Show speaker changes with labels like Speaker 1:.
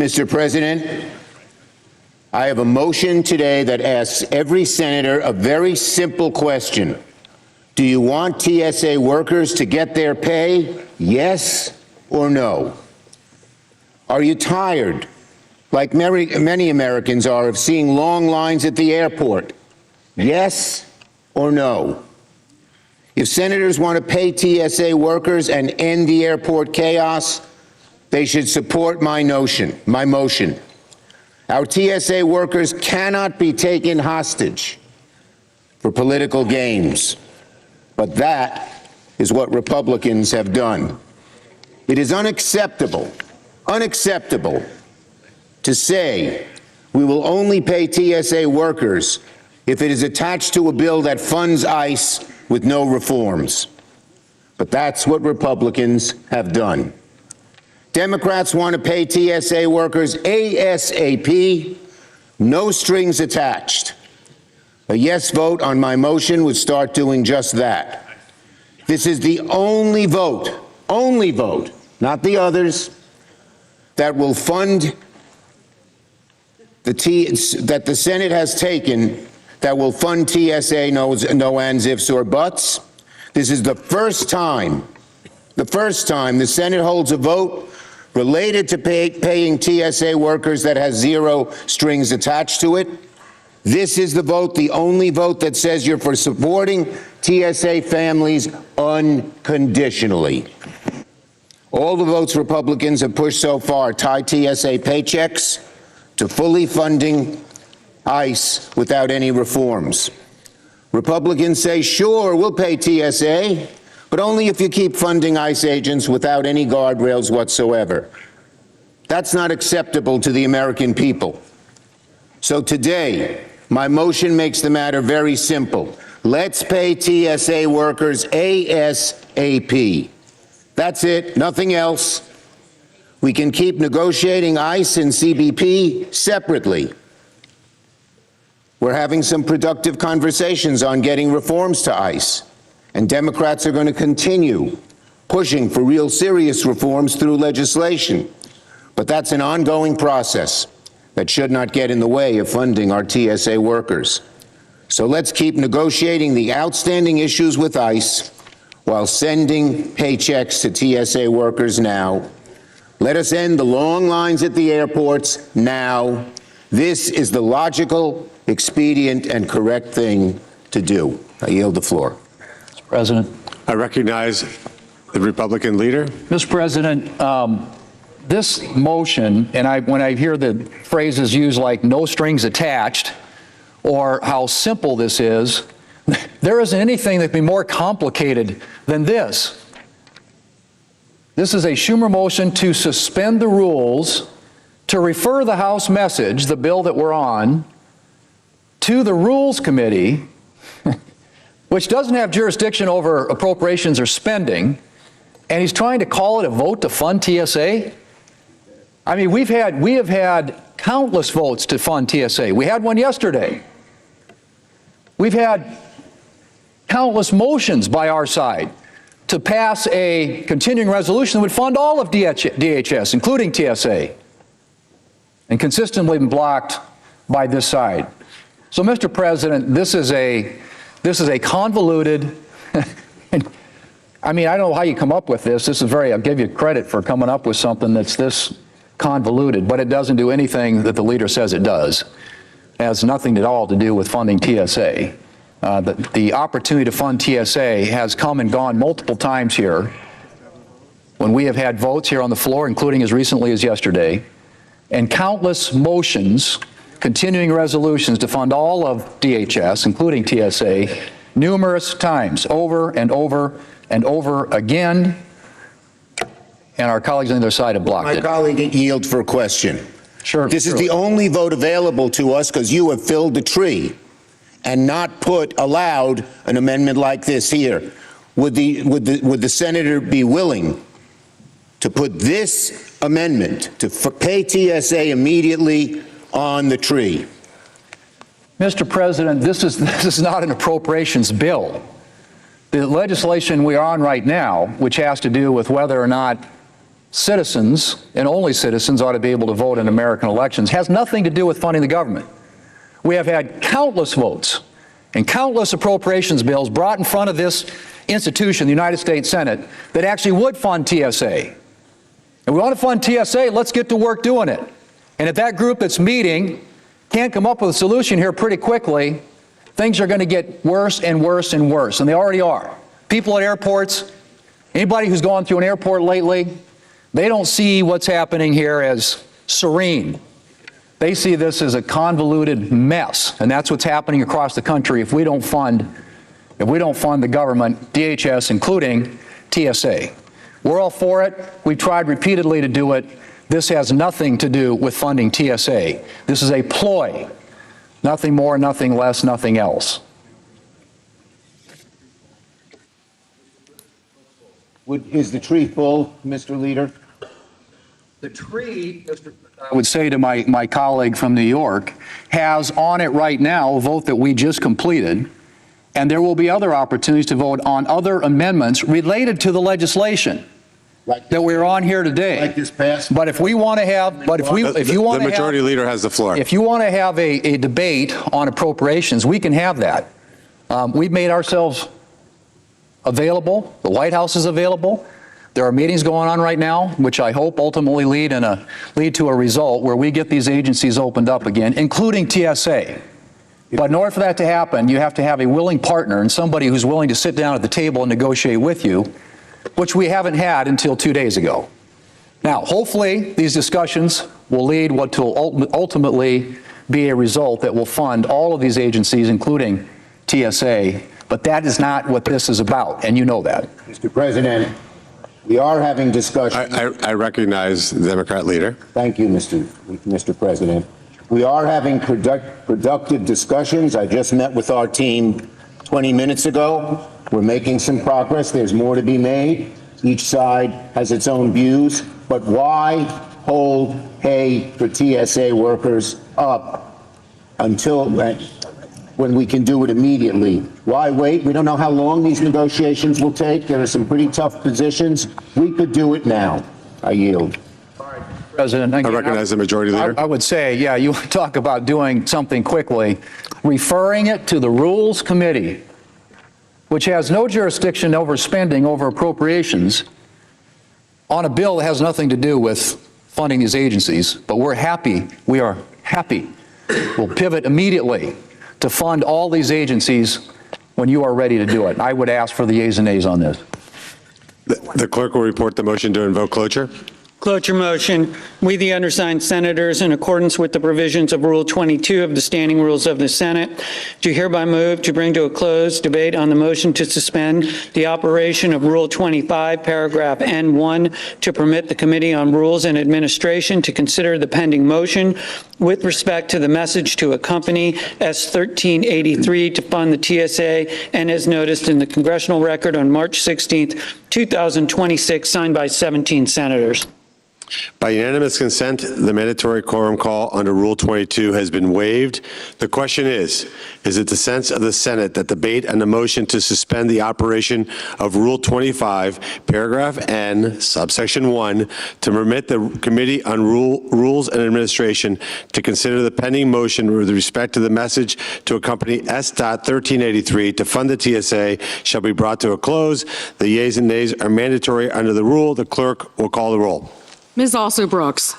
Speaker 1: Mr. President, I have a motion today that asks every senator a very simple question. Do you want TSA workers to get their pay? Yes or no? Are you tired, like many Americans are, of seeing long lines at the airport? Yes or no? If senators want to pay TSA workers and end the airport chaos, they should support my motion. Our TSA workers cannot be taken hostage for political games. But that is what Republicans have done. It is unacceptable to say we will only pay TSA workers if it is attached to a bill that funds ICE with no reforms. But that's what Republicans have done. Democrats want to pay TSA workers ASAP, no strings attached. A yes vote on my motion would start doing just that. This is the only vote, not the others, that will fund that the Senate has taken that will fund TSA, no ands, ifs, or buts. This is the first time the Senate holds a vote related to paying TSA workers that has zero strings attached to it. This is the vote, the only vote that says you're for supporting TSA families unconditionally. All the votes Republicans have pushed so far tie TSA paychecks to fully funding ICE without any reforms. Republicans say, sure, we'll pay TSA, but only if you keep funding ICE agents without any guardrails whatsoever. That's not acceptable to the American people. So today, my motion makes the matter very simple. Let's pay TSA workers ASAP. That's it, nothing else. We can keep negotiating ICE and CBP separately. We're having some productive conversations on getting reforms to ICE. And Democrats are going to continue pushing for real serious reforms through legislation. But that's an ongoing process that should not get in the way of funding our TSA workers. So let's keep negotiating the outstanding issues with ICE while sending paychecks to TSA workers now. Let us end the long lines at the airports now. This is the logical, expedient, and correct thing to do. I yield the floor.
Speaker 2: Mr. President.
Speaker 3: I recognize the Republican leader.
Speaker 2: Mr. President, this motion, and when I hear the phrases used like no strings attached or how simple this is, there isn't anything that can be more complicated than this. This is a Schumer motion to suspend the rules, to refer the House message, the bill that we're on, to the Rules Committee, which doesn't have jurisdiction over appropriations or spending, and he's trying to call it a vote to fund TSA? I mean, we have had countless votes to fund TSA. We had one yesterday. We've had countless motions by our side to pass a continuing resolution that would fund all of DHS, including TSA, and consistently been blocked by this side. So, Mr. President, this is a convoluted, I mean, I don't know how you come up with this. This is I'll give you credit for coming up with something that's this convoluted, but it doesn't do anything that the leader says it does. It has nothing at all to do with funding TSA. The opportunity to fund TSA has come and gone multiple times here when we have had votes here on the floor, including as recently as yesterday, and countless motions, continuing resolutions to fund all of DHS, including TSA, numerous times, over and over and over again, and our colleagues on the other side have blocked it.
Speaker 1: My colleague yield for a question.
Speaker 2: Sure.
Speaker 1: This is the only vote available to us because you have filled the tree and not allowed an amendment like this here. Would the senator be willing to put this amendment to pay TSA immediately on the tree?
Speaker 2: Mr. President, this is not an appropriations bill. The legislation we are on right now, which has to do with whether or not citizens, and only citizens, ought to be able to vote in American elections has nothing to do with funding the government. We have had countless votes and countless appropriations bills brought in front of this institution, the United States Senate, that actually would fund TSA. And we want to fund TSA, let's get to work doing it. And if that group that's meeting can't come up with a solution here pretty quickly, things are going to get worse and worse and worse, and they already are. People at airports, anybody who's gone through an airport lately, they don't see what's happening here as serene. They see this as a convoluted mess, and that's what's happening across the country if we don't fund the government, DHS, including TSA. We're all for it. We've tried repeatedly to do it. This has nothing to do with funding TSA. This is a ploy. Nothing more, nothing less, nothing else.
Speaker 1: Is the tree full, Mr. Leader?
Speaker 2: The tree, I would say to my colleague from New York, has on it right now a vote that we just completed, and there will be other opportunities to vote on other amendments related to the legislation that we're on here today.
Speaker 1: Like this past?
Speaker 2: But if we want to have,
Speaker 3: The majority leader has the floor.
Speaker 2: if you want to have a debate on appropriations, we can have that. We've made ourselves available. The White House is available. There are meetings going on right now, which I hope ultimately lead to a result where we get these agencies opened up again, including TSA. But in order for that to happen, you have to have a willing partner and somebody who's willing to sit down at the table and negotiate with you, which we haven't had until 2 days ago. Now, hopefully, these discussions will lead what will ultimately be a result that will fund all of these agencies, including TSA. But that is not what this is about, and you know that.
Speaker 1: Mr. President, we are having discussions.
Speaker 3: I recognize the Democrat leader.
Speaker 1: Thank you, Mr. President. We are having productive discussions. I just met with our team 20 minutes ago. We're making some progress. There's more to be made. Each side has its own views. But why hold pay for TSA workers up until when we can do it immediately? Why wait? We don't know how long these negotiations will take. There are some pretty tough positions. We could do it now. I yield.
Speaker 2: President, again,
Speaker 3: I recognize the majority leader.
Speaker 2: I would say, yeah, you talk about doing something quickly, referring it to the Rules Committee, which has no jurisdiction over spending, over appropriations, on a bill that has nothing to do with funding these agencies. But we are happy, we'll pivot immediately to fund all these agencies when you are ready to do it. I would ask for the yeas and nays on this.
Speaker 3: The clerk will report the motion to invoke cloture.
Speaker 4: Cloture motion. We, the undersigned senators, in accordance with the provisions of Rule 22 of the Standing Rules of the Senate, do hereby move to bring to a close debate on the motion to suspend the operation of Rule 25, paragraph N1, to permit the Committee on Rules and Administration to consider the pending motion with respect to the message to accompany S-1383 to fund the TSA, and as noticed in the congressional record on March 16th, 2026, signed by 17 senators.
Speaker 3: By unanimous consent, the mandatory quorum call under Rule 22 has been waived. The question is it the sense of the Senate that debate on the motion to suspend the operation of Rule 25, paragraph N, subsection 1, to permit the Committee on Rules and Administration to consider the pending motion with respect to the message to accompany S.1383 to fund the TSA shall be brought to a close? The yeas and nays are mandatory under the rule. The clerk will call the roll.
Speaker 5: Ms. Also Brooks.